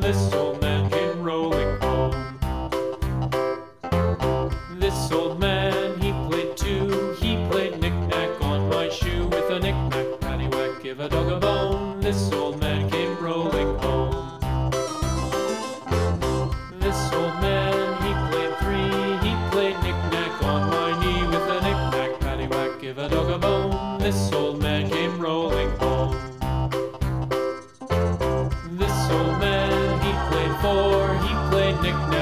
This old man came rolling home. This old man, he played too. He played knick-knack on my shoe. With a knick-knack, paddywhack, give a dog a bone. This old man came rolling home. This old man, he played three. He played knick-knack on my knee. With a knick-knack, paddywhack, give a dog a bone. This old man came rolling home. This old man, he played four. He played knick-knack